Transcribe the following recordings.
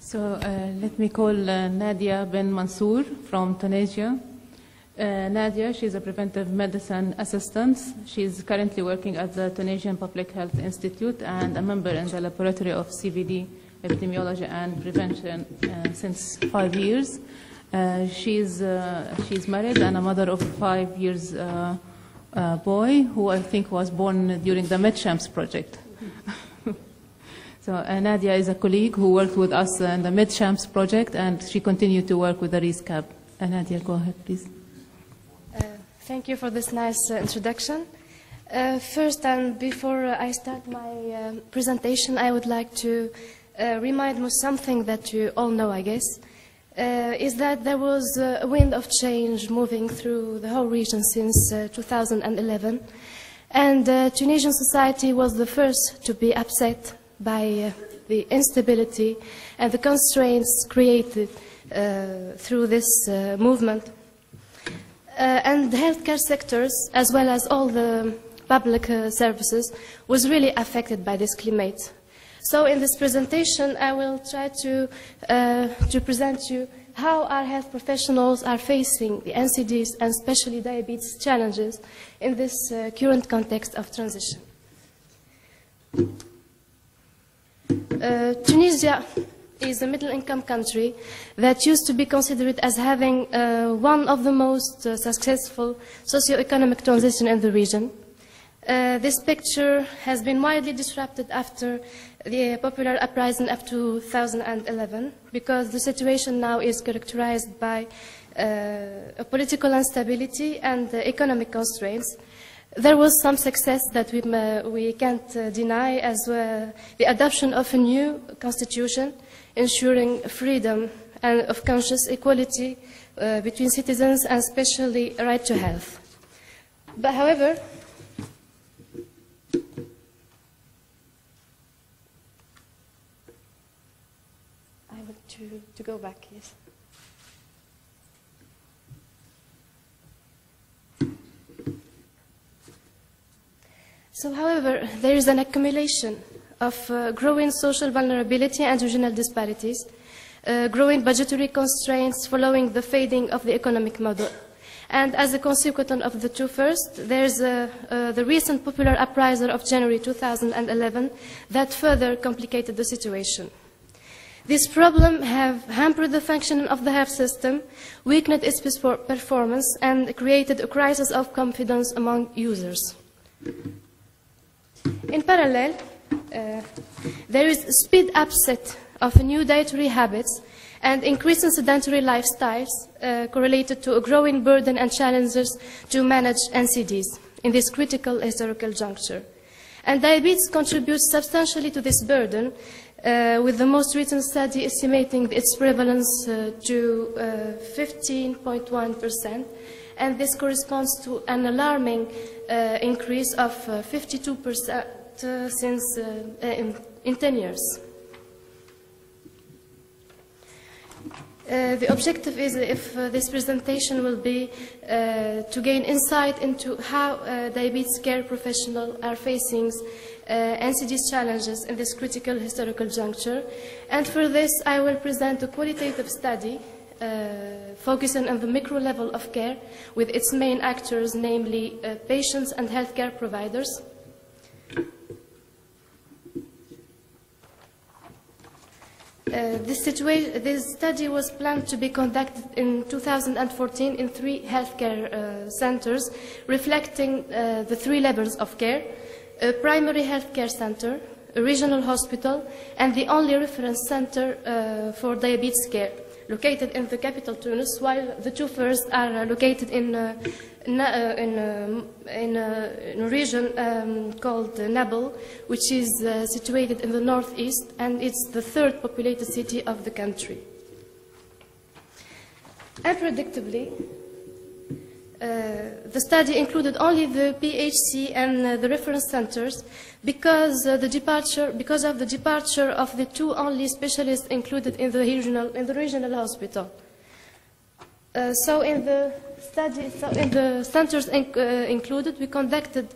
So let me call Nadia Ben Mansour from Tunisia. Nadia, she's a preventive medicine assistant. She's currently working at the Tunisian Public Health Institute and a member in the laboratory of CVD, epidemiology and prevention since 5 years. She's married and a mother of 5 years boy who I think was born during the MedChamps project. So Nadia is a colleague who worked with us in the MedChamps project, and she continued to work with the RESCAP. Nadia, go ahead, please. Thank you for this nice introduction. First, and before I start my presentation, I would like to remind you something that you all know, I guess, is that there was a wind of change moving through the whole region since 2011. And Tunisian society was the first to be upset by the instability and the constraints created through this movement. And the healthcare sectors, as well as all the public services, was really affected by this climate. So in this presentation, I will try to present you how our health professionals are facing the NCDs and especially diabetes challenges in this current context of transition. Tunisia is a middle-income country that used to be considered as having one of the most successful socio-economic transition in the region. This picture has been widely disrupted after the popular uprising of 2011 because the situation now is characterized by a political instability and economic constraints. There was some success that we can't deny, as the adoption of a new constitution ensuring freedom and of conscious equality between citizens and especially a right to health. But however, I want to go back, yes. So, however, there is an accumulation of growing social vulnerability and regional disparities, growing budgetary constraints following the fading of the economic model. And as a consequence of the two first, there's the recent popular uprising of January 2011 that further complicated the situation. This problem have hampered the functioning of the health system, weakened its performance, and created a crisis of confidence among users. In parallel, there is a speed upset of new dietary habits and increasing sedentary lifestyles correlated to a growing burden and challenges to manage NCDs in this critical historical juncture. And diabetes contributes substantially to this burden, with the most recent study estimating its prevalence to 15.1%, and this corresponds to an alarming increase of 52% since in 10 years. The objective is, if this presentation will be to gain insight into how diabetes care professionals are facing NCDs challenges in this critical historical juncture. And for this, I will present a qualitative study focusing on the micro level of care with its main actors, namely patients and healthcare providers. This study was planned to be conducted in 2014 in 3 healthcare centers, reflecting the 3 levels of care: a primary healthcare center, a regional hospital, and the only reference center for diabetes care, located in the capital Tunis, while the 2 first are located in a region called Nabil, which is situated in the northeast, and it's the 3rd populated city of the country. Unpredictably, the study included only the PHC and the reference centers because of the departure of the 2 only specialists included in the regional hospital. So in the centers included, we conducted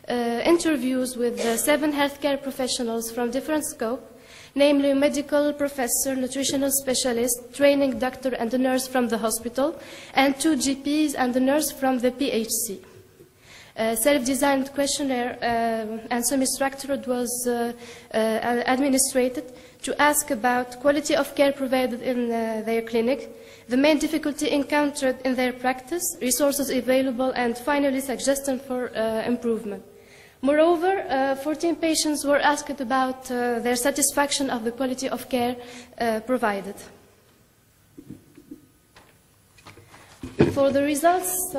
interviews with 7 healthcare professionals from different scope, namely a medical professor, nutritional specialist, training doctor and a nurse from the hospital, and 2 GPs and a nurse from the PHC. Self-designed questionnaire and semi-structured was administrated to ask about quality of care provided in their clinic, the main difficulty encountered in their practice, resources available, and finally suggestions for improvement. Moreover, 14 patients were asked about their satisfaction of the quality of care provided. For the results,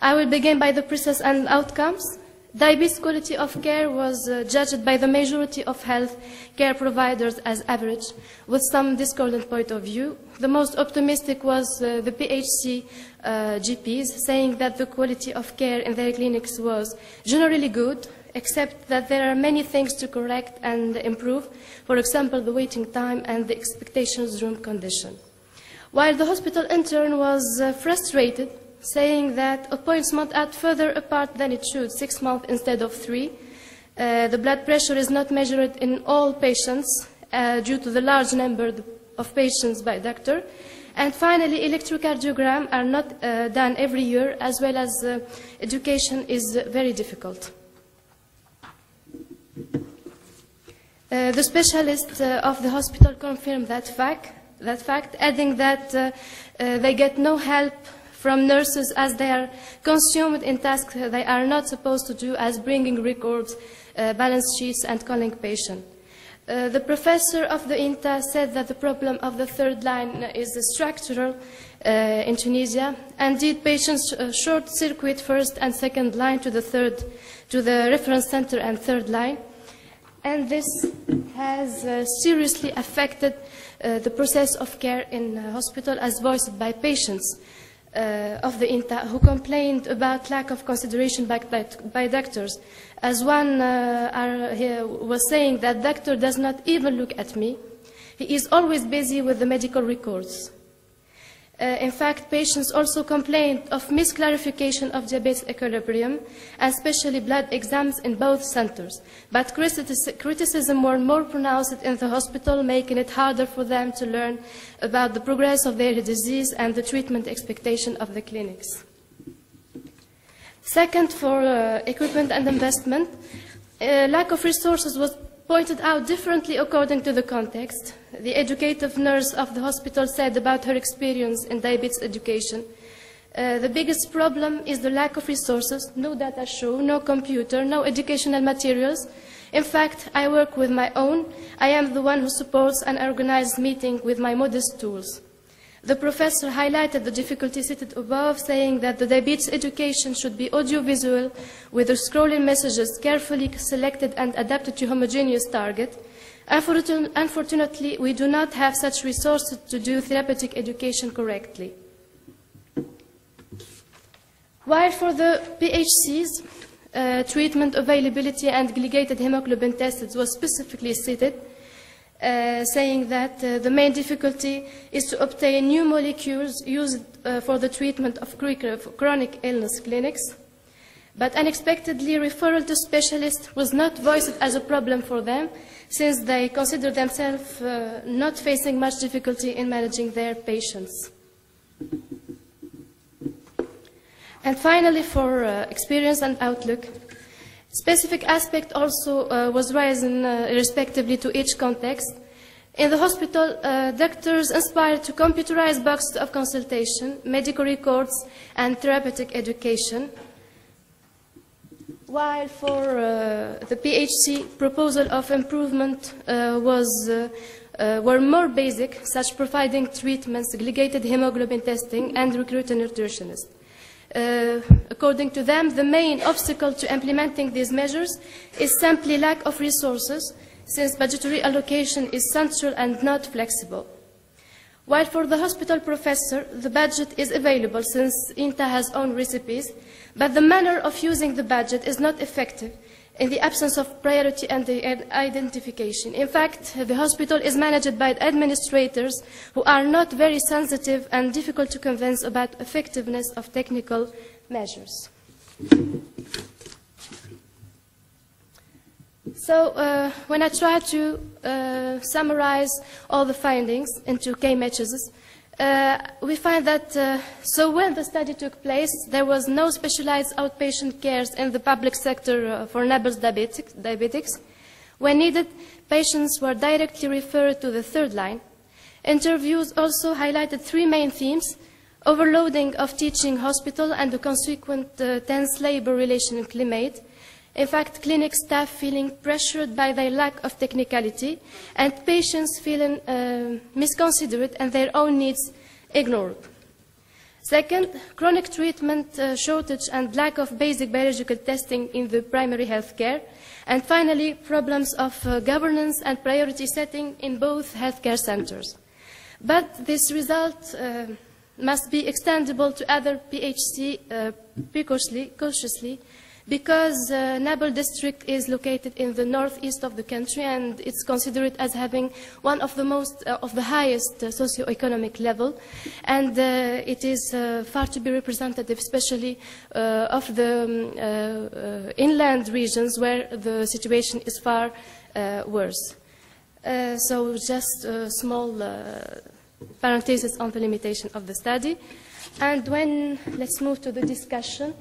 I will begin by the process and outcomes. Diabetes quality of care was judged by the majority of health care providers as average, with some discordant point of view. The most optimistic was the PHC GPs, saying that the quality of care in their clinics was generally good, except that there are many things to correct and improve, for example, the waiting time and the expectations room condition. While the hospital intern was frustrated, saying that appointments are further apart than it should, 6 months instead of 3. The blood pressure is not measured in all patients due to the large number of patients by doctor. And finally, electrocardiogram are not done every year, as well as education is very difficult. The specialist of the hospital confirmed that fact, adding that they get no help from nurses as they are consumed in tasks they are not supposed to do, as bringing records, balance sheets, and calling patients. The professor of the INTA said that the problem of the third line is structural in Tunisia. Indeed, patients short-circuit first and second line to the reference center and third line. And this has seriously affected the process of care in hospital, as voiced by patients of the INTA, who complained about lack of consideration by doctors. As one was saying that doctor does not even look at me. He is always busy with the medical records. In fact, patients also complained of misclarification of diabetes equilibrium, and especially blood exams in both centers. But criticism were more pronounced in the hospital, making it harder for them to learn about the progress of their disease and the treatment expectation of the clinics. Second, for equipment and investment, lack of resources was pointed out differently according to the context. The educative nurse of the hospital said about her experience in diabetes education, the biggest problem is the lack of resources, no data show, no computer, no educational materials. In fact, I work with my own. I am the one who supports an organized meeting with my modest tools. The professor highlighted the difficulty cited above, saying that the diabetes education should be audiovisual, with the scrolling messages carefully selected and adapted to homogeneous target. Unfortunately, we do not have such resources to do therapeutic education correctly. While for the PHCs, treatment availability and aggregated hemoglobin tests was specifically cited, saying that the main difficulty is to obtain new molecules used for the treatment of chronic illness clinics. But unexpectedly, referral to specialists was not voiced as a problem for them, since they consider themselves not facing much difficulty in managing their patients. And finally, for experience and outlook, specific aspect also was risen respectively to each context. In the hospital, doctors aspired to computerize boxes of consultation, medical records, and therapeutic education. While for the PHC, proposal of improvement were more basic, such providing treatments, aggregated hemoglobin testing, and recruiting nutritionists. According to them, the main obstacle to implementing these measures is simply lack of resources, since budgetary allocation is central and not flexible. While for the hospital professor, the budget is available since INTA has own recipes, but the manner of using the budget is not effective in the absence of priority and identification. In fact, the hospital is managed by administrators who are not very sensitive and difficult to convince about effectiveness of technical measures. So when I try to summarize all the findings into key messages, we find that so when the study took place, there was no specialized outpatient cares in the public sector for neighbors diabetics. When needed, patients were directly referred to the third line. Interviews also highlighted three main themes: overloading of teaching hospital and the consequent tense labor relation climate. In fact, clinic staff feeling pressured by their lack of technicality, and patients feeling misconsidered and their own needs ignored. Second, chronic treatment shortage and lack of basic biological testing in the primary health care. And finally, problems of governance and priority setting in both healthcare centers. But this result must be extendable to other PHC cautiously, because Nabil district is located in the northeast of the country, and it's considered as having one of the highest socio-economic level, and it is far to be representative, especially of the inland regions where the situation is far worse. So just a small parenthesis on the limitation of the study. And let's move to the discussion.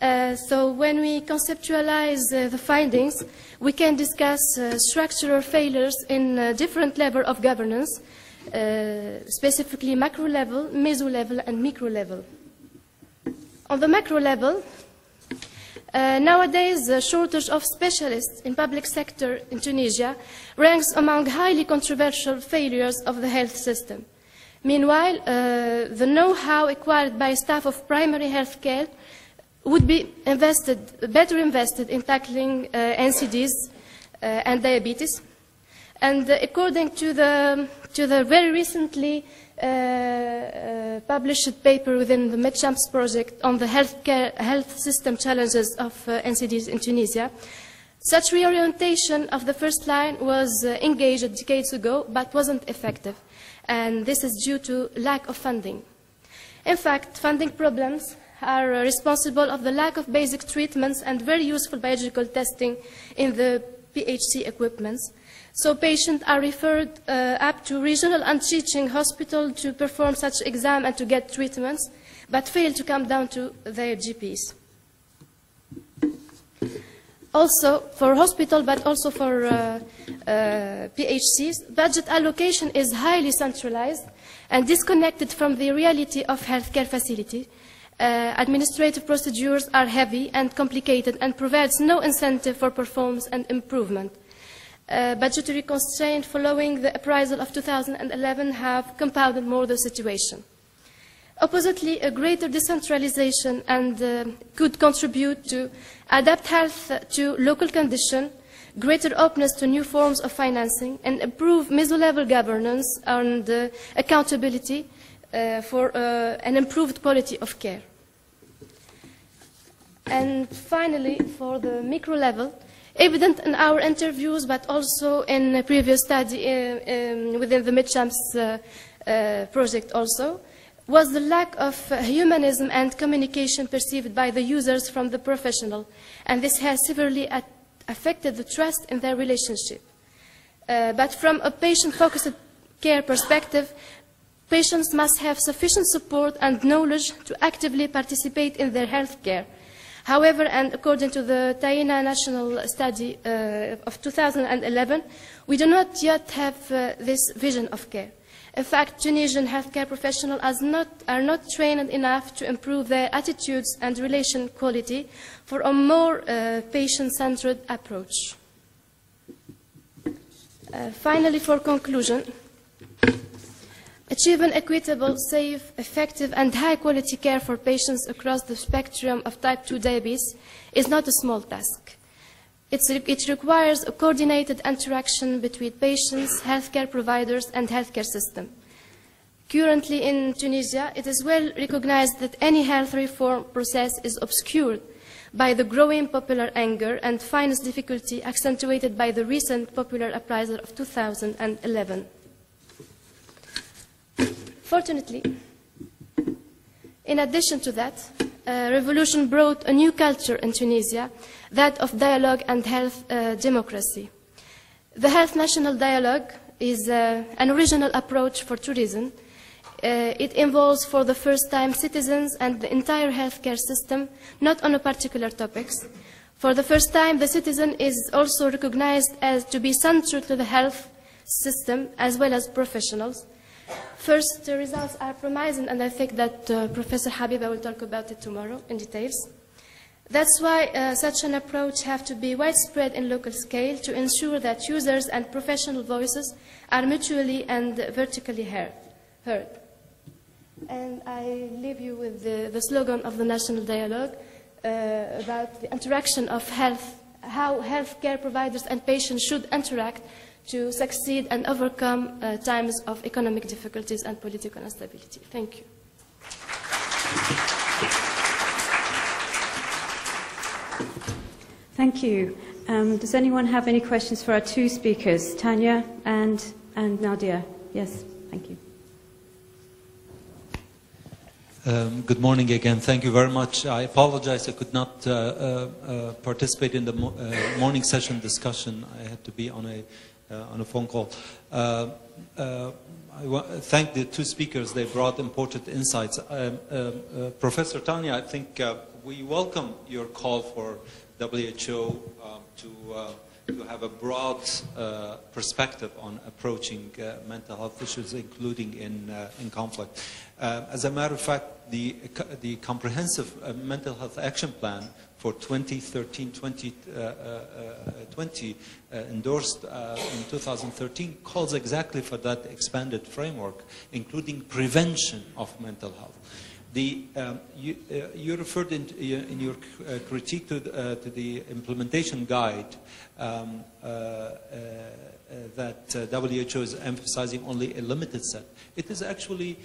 So when we conceptualize the findings, we can discuss structural failures in different levels of governance, specifically macro level, meso level, and micro level. On the macro level, nowadays the shortage of specialists in public sector in Tunisia ranks among highly controversial failures of the health system. Meanwhile, the know-how acquired by staff of primary health care would be better invested in tackling NCDs and diabetes. And according to the very recently published paper within the MedChamps project on the health system challenges of NCDs in Tunisia, such reorientation of the first line was engaged decades ago, but wasn't effective. And this is due to lack of funding. In fact, funding problems are responsible of the lack of basic treatments and very useful biological testing in the PHC equipments. So patients are referred up to regional and teaching hospital to perform such exam and to get treatments, but fail to come down to their GPs. Also, for hospital, but also for PHCs, budget allocation is highly centralized and disconnected from the reality of healthcare facility. Administrative procedures are heavy and complicated and provides no incentive for performance and improvement. Budgetary constraints following the appraisal of 2011 have compounded more the situation. Oppositely, a greater decentralization could contribute to adapt health to local conditions, greater openness to new forms of financing, and improve meso-level governance and accountability for an improved quality of care. And finally, for the micro level, evident in our interviews, but also in a previous study within the MedChamps project also, was the lack of humanism and communication perceived by the users from the professional, and this has severely affected the trust in their relationship. But from a patient-focused care perspective, patients must have sufficient support and knowledge to actively participate in their health care. However, and according to the Taina National Study of 2011, we do not yet have this vision of care. In fact, Tunisian healthcare professionals are not trained enough to improve their attitudes and relation quality for a more patient-centered approach. Finally, for conclusion, achieving equitable, safe, effective, and high-quality care for patients across the spectrum of type 2 diabetes is not a small task. It requires a coordinated interaction between patients, healthcare providers, and healthcare system. Currently in Tunisia, it is well recognized that any health reform process is obscured by the growing popular anger and finance difficulty accentuated by the recent popular appraisal of 2011. Fortunately, in addition to that, revolution brought a new culture in Tunisia, that of dialogue and health democracy. The Health National Dialogue is an original approach for tourism. It involves for the first time citizens and the entire healthcare system, not on a particular topics. For the first time, the citizen is also recognized as to be central to the health system as well as professionals. First, the results are promising, and I think that Professor Habiba will talk about it tomorrow in details. That's why such an approach has to be widespread in local scale to ensure that users and professional voices are mutually and vertically heard. And I leave you with the slogan of the National Dialogue about the interaction of health, how healthcare providers and patients should interact to succeed and overcome times of economic difficulties and political instability. Thank you. Thank you. Does anyone have any questions for our two speakers, Tanya and Nadia? Yes, thank you. Good morning again. Thank you very much. I apologize I could not participate in the morning session discussion. I had to be on a phone call. I thank the two speakers. They brought important insights. Professor Tanya, I think we welcome your call for WHO to have a broad perspective on approaching mental health issues, including in conflict. As a matter of fact, the comprehensive mental health action plan for 2013-2020 endorsed in 2013 calls exactly for that expanded framework, including prevention of mental health. You referred in your critique to the implementation guide that WHO is emphasizing only a limited set. It is actually,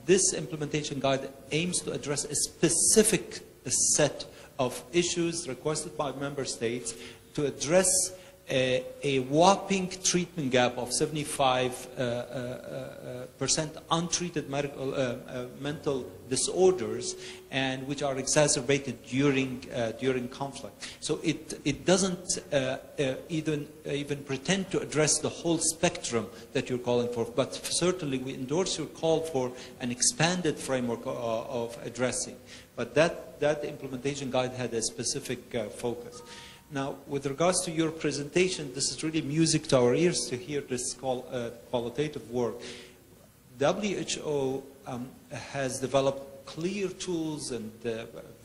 this implementation guide aims to address a specific set of issues requested by member states to address a whopping treatment gap of 75% untreated mental disorders, and which are exacerbated during conflict. So it doesn't even pretend to address the whole spectrum that you're calling for, but certainly we endorse your call for an expanded framework of addressing. But that implementation guide had a specific focus. Now, with regards to your presentation, this is really music to our ears to hear this qualitative work. WHO has developed clear tools and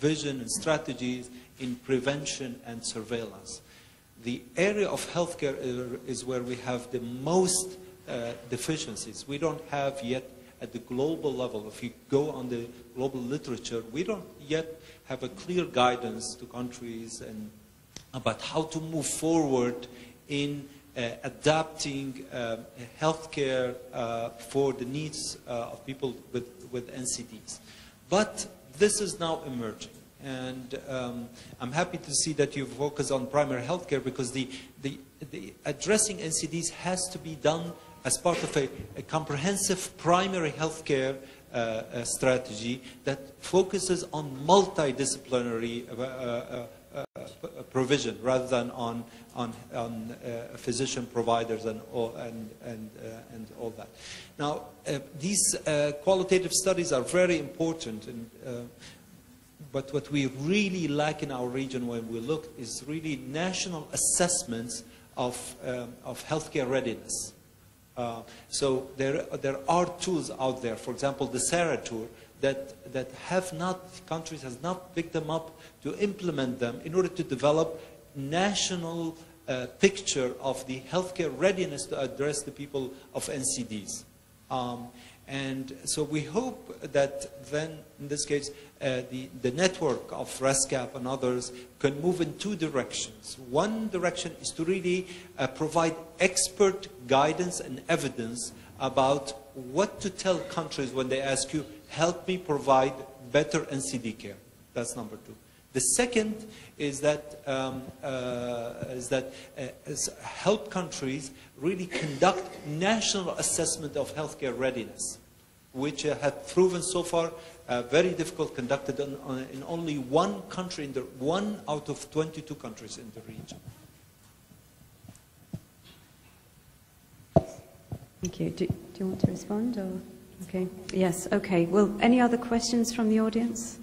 vision and strategies in prevention and surveillance. The area of healthcare is where we have the most deficiencies. We don't have yet at the global level, if you go on the global literature, we don't yet have a clear guidance to countries and about how to move forward in adapting healthcare for the needs of people with NCDs. But this is now emerging. And I'm happy to see that you focus on primary healthcare, because the addressing NCDs has to be done as part of a comprehensive primary healthcare strategy that focuses on multidisciplinary provision rather than on physician providers and all that. Now, these qualitative studies are very important, but what we really lack in our region when we look is really national assessments of healthcare readiness. So there are tools out there, for example, the SARA tool, that countries have not picked them up to implement them in order to develop national picture of the healthcare readiness to address the people of NCDs. And so we hope that then, in this case, the network of RESCAP and others can move in two directions. One direction is to really provide expert guidance and evidence about what to tell countries when they ask you, help me provide better NCD care. That's number two. The second is that help countries really conduct national assessment of healthcare readiness, which have proven so far very difficult, conducted in only one country, one out of 22 countries in the region. Thank you. Do you want to respond? Or? Okay. Yes. Okay. Well, any other questions from the audience?